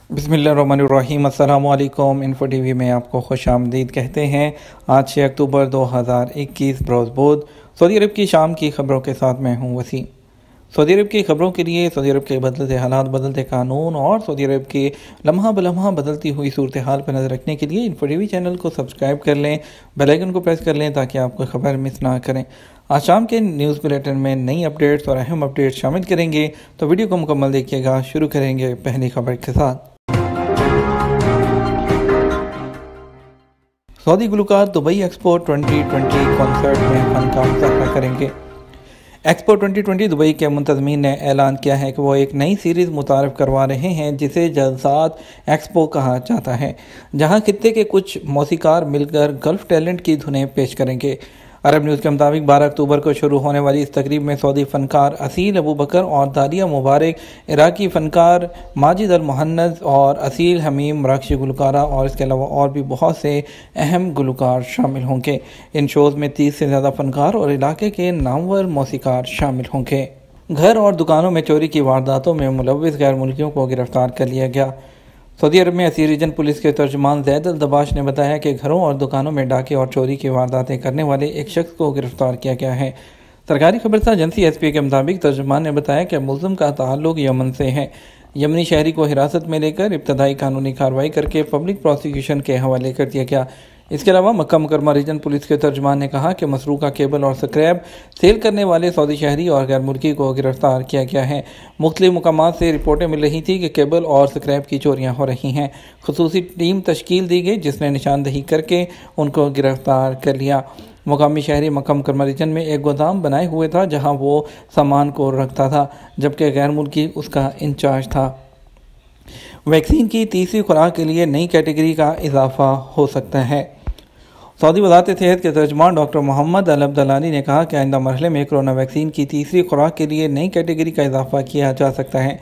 बिस्मिल्लाहिर्रहमानिर्रहीम। अस्सलामु अलैकुम। इन्फो टीवी में आपको खुश आमदीद कहते हैं। आज 6 अक्टूबर 2021 बरोज़ बुध। सऊदी अरब की शाम की खबरों के साथ मैं हूँ वसीम। सऊदी अरब की खबरों के लिए सऊदी अरब के बदलते हालात, बदलते कानून और सऊदी अरब के लम्हा बलम्हा बदलती हुई सूरत हाल पर नज़र रखने के लिए इन्फो टीवी चैनल को सब्सक्राइब कर लें, बेल आइकन को प्रेस कर लें ताकि आपको खबर मिस ना करें। आज शाम के न्यूज़ बुलेटिन में नई अपडेट्स और अहम अपडेट्स शामिल करेंगे, तो वीडियो को मुकम्मल देखिएगा। शुरू करेंगे पहली खबर के साथ। सऊदी गुलकार दुबई एक्सपो 2020 कॉन्सर्ट में फन का मुजाहरा करेंगे। एक्सपो 2020 दुबई के मुंतज़मीन ने ऐलान किया है कि वो एक नई सीरीज़ मुतारफ़ करवा रहे हैं जिसे जलसात एक्सपो कहा जाता है, जहां खित्ते के कुछ मौसीकार मिलकर गल्फ़ टैलेंट की धुनें पेश करेंगे। अरब न्यूज़ के मुताबिक 12 अक्टूबर को शुरू होने वाली इस तकरीब में सऊदी फ़नकार असील अबू बकर और दालिया मुबारक, इराकी फ़नकार माजिद अल मुहन्नद और असील हमीम मराकशी गुलकारा और इसके अलावा और भी बहुत से अहम गुलकार शामिल होंगे। इन शोज़ में 30 से ज़्यादा फ़नकार और इलाके के नामवर मौसीकार शामिल होंगे। घर और दुकानों में चोरी की वारदातों में मुलव्विस गैर मुल्कियों को गिरफ्तार कर लिया गया। सऊदी अरब में असीर रीजन पुलिस के तर्जुमान ज़ैद अल दबाश ने बताया कि घरों और दुकानों में डाके और चोरी की वारदातें करने वाले एक शख्स को गिरफ्तार किया गया है। सरकारी खबरसा एजेंसी SPA के मुताबिक तर्जुमान ने बताया कि मुल्ज़िम का ताल्लुक यमन से है। यमनी शहरी को हिरासत में लेकर इब्तदाई कानूनी कार्रवाई करके पब्लिक प्रोसिक्यूशन के हवाले कर दिया गया। इसके अलावा मक्का मुकरमा रीजन पुलिस के तर्जुमान ने कहा कि मसरूका केबल और स्क्रैप सेल करने वाले सऊदी शहरी और गैर मुल्की को गिरफ्तार किया गया है। मुख्तलिफ मुकामात से रिपोर्टें मिल रही थी कि केबल और स्क्रैप की चोरियां हो रही हैं। खुसूसी टीम तश्कील दी गई जिसने निशानदही करके उनको गिरफ्तार कर लिया। मुकामी शहरी मक्का मुकरमा रीजन में एक गोदाम बनाए हुए था जहां वो सामान को रखता था, जबकि गैर मुल्की उसका इंचार्ज था। वैक्सीन की तीसरी खुराक के लिए नई कैटेगरी का इजाफा हो सकता है। सऊदी वज़ारत सेहत के तर्जुमान डॉक्टर मोहम्मद अल अब्दलानी ने कहा कि आइंदा मरहले में कोरोना वैक्सीन की तीसरी खुराक के लिए नई कैटेगरी का इजाफा किया जा सकता है।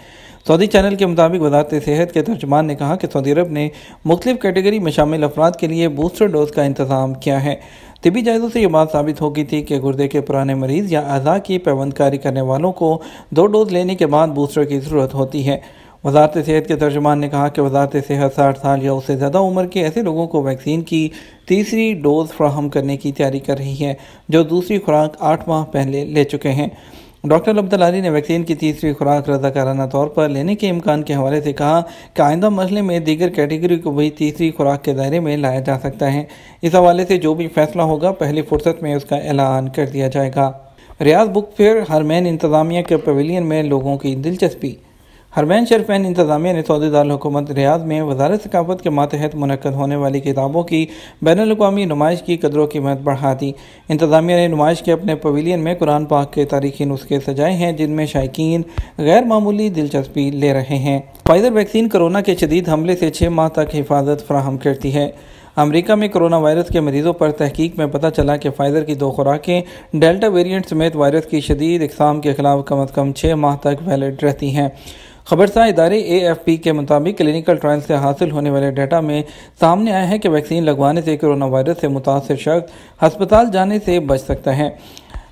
सऊदी चैनल के मुताबिक वज़ारत सेहत के तर्जुमान ने कहा कि सऊदी अरब ने मुख्तलिफ कैटेगरी में शामिल अफराद के लिए बूस्टर डोज का इंतज़ाम किया है। तिबी जायज़ों से ये बात साबित हो गई थी कि गुर्दे के पुराने मरीज़ या अज़ा की पैबंदकारी करने वालों को 2 डोज लेने के बाद बूस्टर की ज़रूरत होती है। वज़ारत सेहत के तर्जुमान ने कहा कि वज़ारत सेहत 60 साल या उससे ज़्यादा उम्र के ऐसे लोगों को वैक्सीन की तीसरी डोज फराहम करने की तैयारी कर रही है जो दूसरी खुराक 8 माह पहले ले चुके हैं। डॉक्टर अब्दलानी ने वैक्सीन की तीसरी खुराक रज़ाकाराना तौर पर लेने के इम्कान के हवाले से कहा कि आइंदा मरहले में दीगर कैटेगरी को भी तीसरी खुराक के दायरे में लाया जा सकता है। इस हवाले से जो भी फैसला होगा पहली फुर्सत में उसका ऐलान कर दिया जाएगा। रियाद बुक फेयर हरमैन इंतज़ामिया के पवेलियन में लोगों की दिलचस्पी। हरमैन शरीफैन इंतज़ामिया ने सऊदी दारुल हुकूमत रियाद में वज़ारत सकाफ़त के मातहत मुनक्कद होने वाली किताबों की बैनुल-अक़वामी नुमाइश की कदरों कीमत बढ़ा दी। इंतज़ामिया ने नुमाइश के अपने पवेलियन में कुरान पाक के तारीख़ी नुस्खे सजाए हैं जिनमें शायकीन गैर मामूली दिलचस्पी ले रहे हैं। फाइज़र वैक्सीन कोरोना के शदीद हमले से 6 माह तक हिफाजत फराहम करती है। अमेरिका में कोरोना वायरस के मरीजों पर तहकीक में पता चला कि फ़ाइज़र की 2 खुराकें डेल्टा वेरिएंट समेत वायरस की शदीद इक़साम के ख़िलाफ़ कम अज़ कम 6 माह तक वैलिड रहती हैं। खबरसा इदारे AFP के मुताबिक क्लिनिकल ट्रायल से हासिल होने वाले डाटा में सामने आया है कि वैक्सीन लगवाने से कोरोना वायरस से मुतासर शख्स हस्पताल जाने से बच सकता है।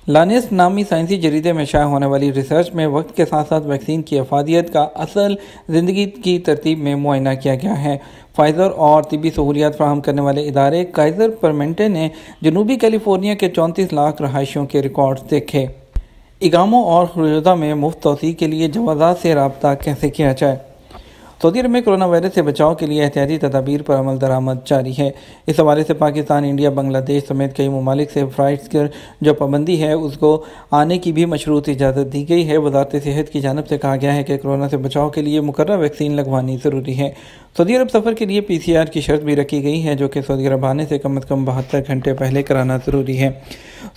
लानेस्ट नामी साइंसी जरीदे में शाया होने वाली रिसर्च में वक्त के साथ साथ वैक्सीन की अफादियत का असल ज़िंदगी की तरतीब में मुआयना किया गया है। फ़ाइज़र और तिबी सहूलियात फराहम करने वाले इदारे काइज़र परमेंटे ने जनूबी कैलिफोर्निया के 34 लाख रहायशियों के रिकॉर्ड्स देखे। इकामों और खुर्दा में मुफ्त तौसीक़ के लिए जवाज़ात से रब्ता कैसे किया जाए। सऊदी अरब में कोरोना वायरस से बचाव के लिए एहतियाती तदाबीर पर अमल दरामद जारी है। इस हवाले से पाकिस्तान, इंडिया, बांग्लादेश समेत कई ममालिक से फ़्लाइट्स की जो पाबंदी है उसको आने की भी मशरूत इजाज़त दी गई है। वज़ारत सेहत की जानिब से कहा गया है कि कोरोना से बचाव के लिए मुकर्रर वैक्सीन लगवानी ज़रूरी है। सऊदी अरब सफ़र के लिए PCR की शर्त भी रखी गई है जो कि सऊदी अरब आने से कम 72 घंटे पहले कराना ज़रूरी है।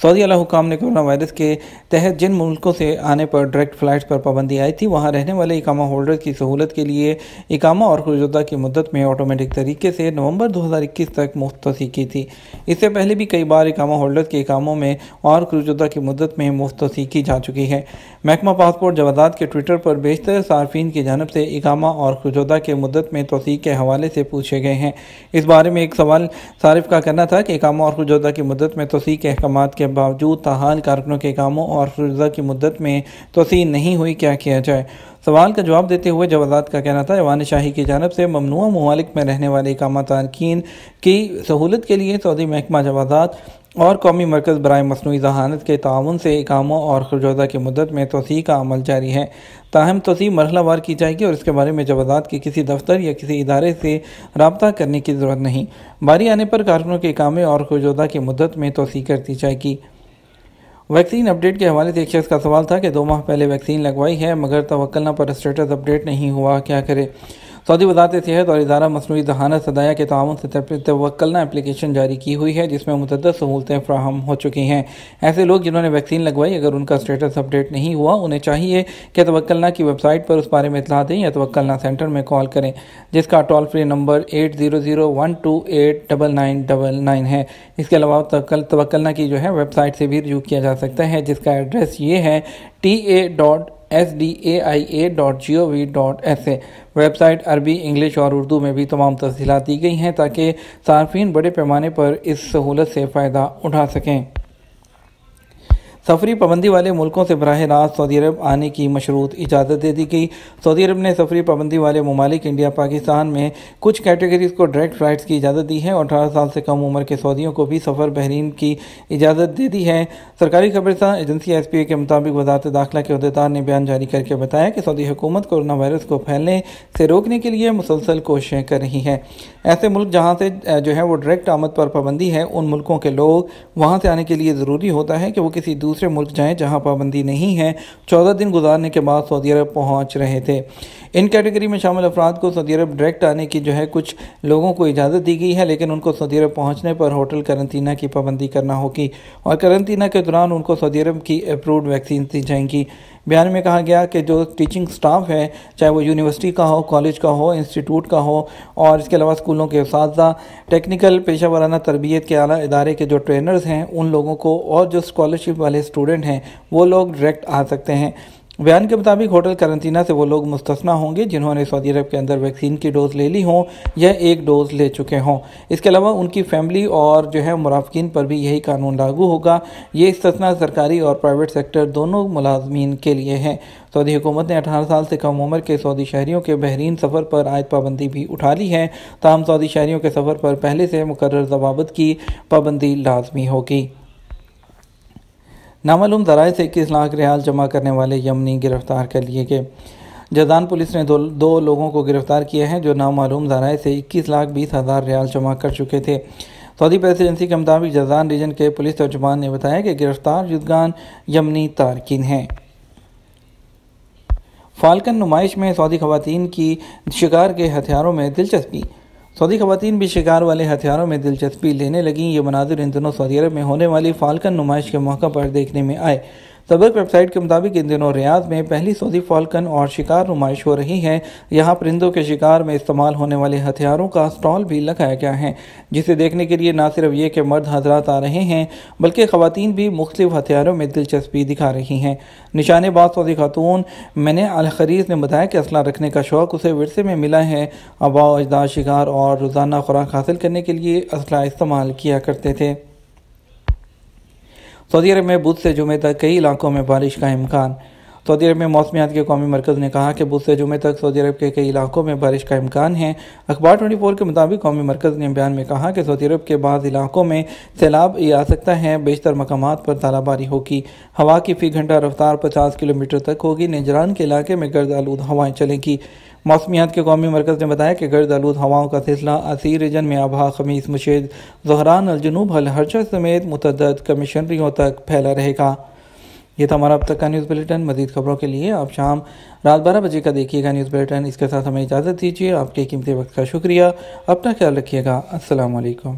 सऊदी आला हुकाम ने कोरोना वायरस के तहत जिन मुल्कों से आने पर डायरेक्ट फ़्लाइट्स पर पाबंदी आई थी वहाँ रहने वाले इकामा होल्डर्स की सहूलत के लिए इकामा और खुर्जुदा की मुद्दत में ऑटोमेटिक तरीके से नवंबर 2021 तक मुफ्त तोसी की थी। इससे पहले भी कई बार इकामा होल्डर्स के इकामों में और खुर्जुदा की मुद्दत में मुफ्त तोसी की जा चुकी है। महकमा पासपोर्ट जवाज़ात के ट्विटर पर बेशतर सार्फिन की जानब से इकामा और खुर्जुदा के मुद्दत में तोसी के हवाले से पूछे गए हैं। इस बारे में एक सवाल सारिफ का कहना था कि इकामा और खुर्जुदा की मुद्दत में तोसी के अहकामात के बावजूद ताहाल कारकुनों के इकामों और खुर्जुदा की मुद्दत में तोसी नहीं हुई, क्या किया जाए। سوال کا جواب دیتے ہوئے جوازات کا کہنا تھا ایوان شاہی کی جانب سے ممنوع ممالک میں رہنے والے اقامہ تارکین کی سہولت کے لیے سعودی محکمہ جوازات اور قومی مرکز برائے مصنوعی ذہانت کے تعاون سے اقاموں اور خرجوزہ کی مدت میں توسیع کا عمل جاری ہے، تاہم توسیع مرحلہ وار کی جائے گی اور اس کے بارے میں جوازات کی کسی دفتر یا کسی ادارے سے رابطہ کرنے کی ضرورت نہیں۔ باری آنے پر کارکنوں کے اقامے اور خرجوزہ کی مدت میں توسیع کر دی جائے گی۔ ویکسین اپ ڈیٹ کے حوالے سے ایک شخص کا سوال تھا کہ 2 ماہ پہلے ویکسین لگوائی ہے مگر توکلنا پر اسٹیٹس اپ ڈیٹ نہیں ہوا، کیا کرے؟ سعودی وزارت صحت اور ادارہ مصنوعی ذہانت صدایہ کے تعاون سے توکلنا اپلیکیشن جاری کی ہوئی ہے جس میں متعدد سہولتیں فراہم ہو چکی ہیں۔ ایسے لوگ جنہوں نے ویکسین لگوائی اگر ان کا اسٹیٹس اپ ڈیٹ نہیں ہوا انہیں چاہیے کہ توکلنا کی ویب سائٹ پر اس بارے میں اطلاع دیں یا توکلنا سینٹر میں کال کریں جس کا ٹول فری نمبر 8001289999 ہے۔ اس کے علاوہ توکلنا کی ویب سائٹ سے بھی رجوع کیا جا سکتا ہے جس کا ایڈریس یہ ہے ta.sdaa.gov.sa۔ ویب سائٹ عربی، انگلش اور اردو میں بھی تمام تفصیلات دی گئی ہیں تاکہ صارفین بڑے پیمانے پر اس سہولت سے فائدہ اٹھا سکیں۔ سفری پابندی والے ملکوں سے براہ راست سعودی عرب آنے کی مشروط اجازت دے دی گئی۔ سعودی عرب نے سفری پابندی والے ممالک انڈیا، پاکستان میں کچھ کیٹیگریز کو ڈائریکٹ فلائٹس کی اجازت دی ہے اور 18 سال سے کم عمر کے سعودیوں کو بھی سفر بحرین کی اجازت دے دی ہے۔ سرکاری خبررساں ایجنسی SPA کے مطابق وزارت داخلہ کے عہدیدار نے بیان جاری کر کے بتایا کہ سعودی حکومت کورونا وائرس کو پھیلنے سے روکنے کے لیے مسلسل کوششیں کر رہی ہے۔ ایسے ملک جہاں سے وہ ڈائریکٹ آمد پر پابندی ہے ان ملکوں کے لوگ وہاں سے آنے کے لیے ضروری ہوتا ہے کہ وہ کسی دوسرے ملک جائیں جہاں پابندی نہیں ہے۔ 14 دن گزارنے کے بعد سعودی عرب پہنچ رہے تھے۔ ان کیٹیگری میں شامل افراد کو سعودی عرب ڈائریکٹ آنے کی کچھ لوگوں کو اجازت دی گئی ہے لیکن ان کو سعودی عرب پہنچنے پر ہوٹل قرنطینہ کی پابندی کرنا ہوگی اور قرنطینہ کے دوران ان کو سعودی عرب کی اپروڈ ویکسین دی جائیں گی۔ بیان میں کہا گیا کہ جو ٹیچنگ سٹاف ہے چاہے وہ یونیورسٹی کا ہو، کالج کا ہو، انسٹیٹیوٹ کا ہو اور اس کے علاوہ اسکولوں کے اساتذہ، ٹیکنیکل پیشہ ورانہ تربیت کے اعلیٰ ادارے کے جو ٹرینرز ہیں ان لوگوں کو اور جو اسکالرشپ والے اسٹوڈنٹ ہیں وہ لوگ ڈائریکٹ آ سکتے ہیں۔ بیان کے مطابق ہوٹل قرنطینہ سے وہ لوگ مستثنیٰ ہوں گے جنہوں نے سعودی عرب کے اندر ویکسین کی ڈوز لے لی ہوں یا ایک ڈوز لے چکے ہوں۔ اس کے علاوہ ان کی فیملی اور مرافقین پر بھی یہی قانون لاگو ہوگا۔ یہ استثناء سرکاری اور پرائیویٹ سیکٹر دونوں ملازمین کے لیے ہے۔ سعودی حکومت نے 18 سال سے کم عمر کے سعودی شہریوں کے بحرین سفر پر عائد پابندی بھی اٹھا لی ہے، تاہم سعودی شہریوں کے سفر پر پہلے سے مقرر ضوابط کی پابندی لازمی ہوگی۔ نامعلوم ذرائع سے 21 لاکھ ریال جمع کرنے والے یمنی گرفتار کر لیے گئے۔ جازان پولیس نے دو لوگوں کو گرفتار کیا ہے جو نامعلوم ذرائع سے 21,20,000 ریال جمع کر چکے تھے۔ سعودی پریس ایجنسی کے مطابق جازان ریجن کے پولیس ترجمان نے بتایا کہ گرفتار جزگان یمنی تارکین ہیں۔ فالکن نمائش میں سعودی خواتین کی شکار کے ہتھیاروں میں دلچسپی۔ سعودی خواتین بھی شکار والے ہتھیاروں میں دلچسپی لینے لگیں۔ یہ مناظر ان دنوں سعودی عرب میں ہونے والی فالکن نمائش کے موقع پر دیکھنے میں آئے۔ سبق ویب سائٹ کے مطابق ان دنوں ریاض میں پہلی سعودی فالکن اور شکار نمائش ہو رہی ہے۔ یہاں پرندوں کے شکار میں استعمال ہونے والے ہتھیاروں کا سٹال بھی لگایا گیا ہے جسے دیکھنے کے لیے نہ صرف یہ کہ مرد حضرات آ رہے ہیں بلکہ خواتین بھی مختلف ہتھیاروں میں دلچسپی دکھا رہی ہیں۔ نشانے باز سعودی خاتون منع الخریز نے بتایا کہ اسلحہ رکھنے کا شوق اسے ورثے میں ملا ہے۔ آباء و اجداد شکار اور روزانہ خوراک حاصل کرنے کے لیے اسلحہ استعمال کیا کرتے تھے۔ سعودی عرب میں بدھ سے جمعے تک کئی علاقوں میں بارش کا امکان۔ سعودی عرب میں موسمیات کے قومی مرکز نے کہا کہ بدھ سے جمعے تک سعودی عرب کے کئی علاقوں میں بارش کا امکان ہے۔ اخبار 24 کے مطابق قومی مرکز نے بیان میں کہا کہ سعودی عرب کے بعض علاقوں میں سیلاب آ سکتا ہے، بیشتر مقامات پر ژالہ باری ہوگی۔ ہوا کی فی گھنٹہ رفتار 50 کلومیٹر تک ہوگی۔ نجران کے علاقے میں گرد آلود ہوائیں چلیں گی۔ موسمیات کے قومی مرکز نے بتایا کہ گرد آلود ہواؤں کا سلسلہ اثیر ریجن میں ابہا، خمیس، مشید، زہران، الجنوب، الحرچہ سمیت متعدد کمشنریوں تک پھیلا رہے گا۔ یہ تھا ہمارا اب تک کا نیوز بلیٹن۔ مزید خبروں کے لیے آپ شام رات 12 بجے کا دیکھیے گا نیوز بلیٹن۔ اس کے ساتھ ہمیں اجازت دیجیے۔ آپ کے قیمتی وقت کا شکریہ۔ اپنا خیال رکھیے گا۔ السلام علیکم۔